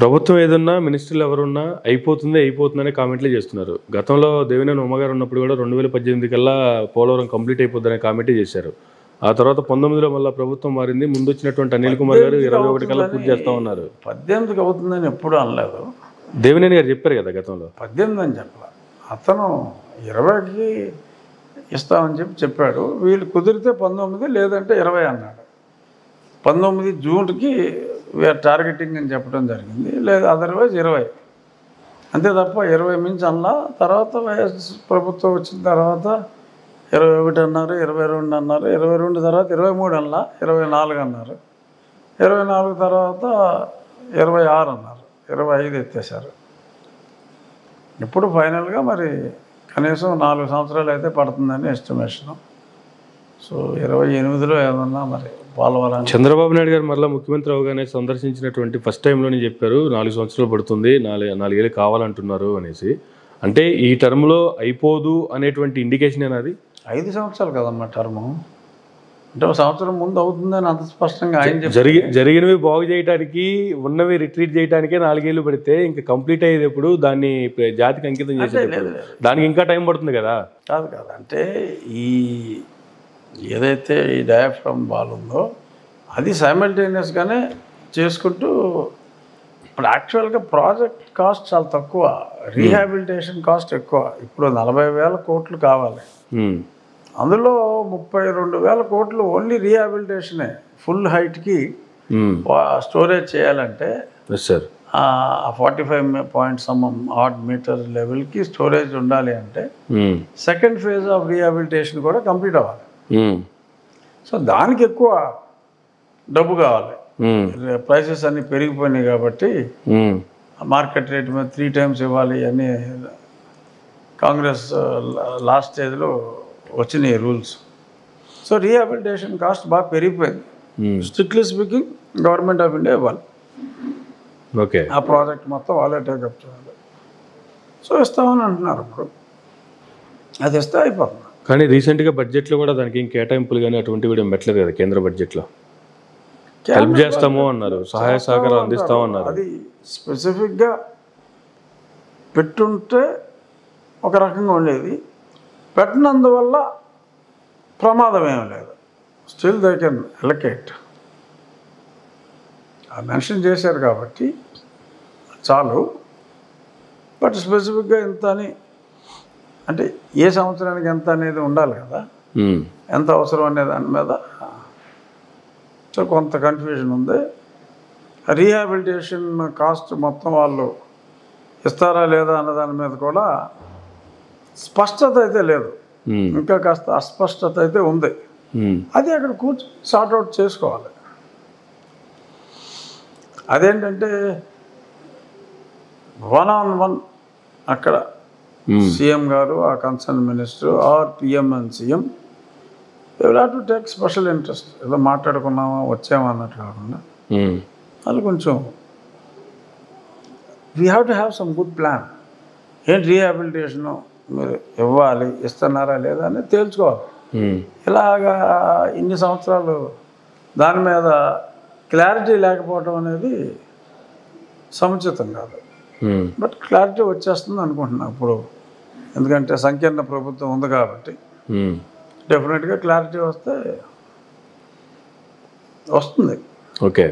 ప్రభుత్వం ఏదన్నా మినిస్టర్లు ఎవరున్నా అయిపోతుందనే కామెంట్లే చేస్తున్నారు. గతంలో దేవినేని ఉమ గారు ఉన్నప్పుడు కూడా 2018 కల్లా పోలవరం కంప్లీట్ అయిపోతుందనే కామెంటే చేశారు. ఆ తర్వాత 19లో మళ్ళీ ప్రభుత్వం మారింది. ముందు వచ్చినటువంటి అనిల్ కుమార్ గారు 21 కల్లా పూర్తి చేస్తామన్నారు. 18కి అవుతుందని ఎప్పుడు అనలేదు. దేవినేని గారు చెప్పారు కదా గతంలో. 18 అని చెప్పాల, అతను 20కి ఇస్తామని చెప్పాడు. వీళ్ళు కుదిరితే 19 లేదంటే 20 అన్నాడు. 19 జూన్కి వీఆర్ టార్గెటింగ్ అని చెప్పడం జరిగింది. లేదా అదర్వైజ్ 20 అంతే తప్ప 20 మించి అన్నా. తర్వాత వైఎస్ ప్రభుత్వం వచ్చిన తర్వాత 21 అన్నారు, 22 అన్నారు, 22 తర్వాత 23 అన్నా, 24 అన్నారు, 24 తర్వాత 26 అన్నారు, 25 ఎత్తేసారు. ఇప్పుడు ఫైనల్గా మరి కనీసం 4 సంవత్సరాలు అయితే పడుతుందని ఎస్టిమేషను. సో 28లో ఏదన్నా మరి పోలవరం. చంద్రబాబు నాయుడు గారు మళ్ళీ ముఖ్యమంత్రి అవగానే సందర్శించినటువంటి ఫస్ట్ టైంలోనే చెప్పారు 4 సంవత్సరాలు పడుతుంది, 4 ఏళ్ళు కావాలంటున్నారు అనేసి. అంటే ఈ టర్మ్లో అయిపోదు అనేటువంటి ఇండికేషన్ అది. 5 సంవత్సరాలు కదమ్మా టర్ము. అంటే 1 సంవత్సరం ముందు అవుతుందని అంత స్పష్టంగా ఆయన జరిగినవి బాగు చేయడానికి, ఉన్నవి రిట్రీట్ చేయడానికే 4 ఏళ్ళు పడితే ఇంకా కంప్లీట్ అయ్యేది ఎప్పుడు, దాన్ని జాతికి అంకితం చేసేది దానికి ఇంకా టైం పడుతుంది కదా. కాదు అంటే ఈ ఏదైతే ఈ డయాఫ్రమ్ వాల్ ఉందో అది సైమల్టేనియస్గానే చేసుకుంటూ. ఇప్పుడు యాక్చువల్గా ప్రాజెక్ట్ కాస్ట్ చాలా తక్కువ, రీహాబిలిటేషన్ కాస్ట్ ఎక్కువ. ఇప్పుడు 40,000 కోట్లు కావాలి. అందులో 32,000 కోట్లు ఓన్లీ రీహాబిలిటేషనే. ఫుల్ హైట్కి స్టోరేజ్ చేయాలంటే 45 మీటర్ లెవెల్కి స్టోరేజ్ ఉండాలి అంటే సెకండ్ ఫేజ్ ఆఫ్ రీహాబిలిటేషన్ కూడా కంప్లీట్ అవ్వాలి. సో దానికి ఎక్కువ డబ్బు కావాలి. ప్రైసెస్ అన్నీ పెరిగిపోయినాయి కాబట్టి మార్కెట్ రేట్ మీద 3 times ఇవ్వాలి అని కాంగ్రెస్ లాస్ట్ స్టేజ్లో వచ్చినాయి రూల్స్. సో రీహాబిలిటేషన్ కాస్ట్ బాగా పెరిగిపోయింది. Strictly speaking government of India ఇవ్వాలి. ఓకే, ఆ ప్రాజెక్ట్ మొత్తం వాళ్ళే టేకప్ చేయాలి. సో ఇస్తామని అంటున్నారు. ఇప్పుడు అది ఇస్తే అయిపోతుంది. కానీ రీసెంట్గా బడ్జెట్లో కూడా దానికి ఏం కేటాయింపులు కానీ అటువంటివి కూడా పెట్టలేదు కదా. కేంద్ర బడ్జెట్లో హెల్ప్ చేస్తాము అన్నారు, సహాయ సహకారం అందిస్తామన్నారు. అది స్పెసిఫిక్గా పెట్టుంటే ఒక రకంగా ఉండేది. పెట్టినందువల్ల ప్రమాదం ఏం లేదు. Still they can allocate. Mention చేశారు కాబట్టి చాలు. బట్ స్పెసిఫిక్గా ఎంత అని అంటే ఏ సంవత్సరానికి ఎంత అనేది ఉండాలి కదా. ఎంత అవసరం అనే దాని మీద సో కొంత కన్ఫ్యూజన్ ఉంది. రీహాబిలిటేషన్ కాస్ట్ మొత్తం వాళ్ళు ఇస్తారా లేదా అన్న దాని మీద కూడా స్పష్టత అయితే లేదు. ఇంకా కాస్త అస్పష్టత అయితే ఉంది. అది అక్కడ కూర్చొని సార్ట్అవుట్ చేసుకోవాలి. అదేంటంటే 1-on-1 అక్కడ సీఎం గారు, ఆ concern minister or PM and CM they will have to take special interest. ఏదో మాట్లాడుకున్నామా వచ్చామా అన్నట్టు కాకుండా అది కొంచెం we have to have some good plan. ఏంటి రీహాబిలిటేషను మీరు ఇవ్వాలి, ఇస్తున్నారా లేదా అని తేల్చుకోవాలి. ఇలాగా ఇన్ని సంవత్సరాలు దాని మీద క్లారిటీ లేకపోవడం అనేది సముచితం కాదు. బట్ క్లారిటీ వచ్చేస్తుంది అనుకుంటున్నాను ఇప్పుడు. ఎందుకంటే సంకీర్ణ ప్రభుత్వం ఉంది కాబట్టి డెఫినెట్గా క్లారిటీ వస్తే వస్తుంది. ఓకే.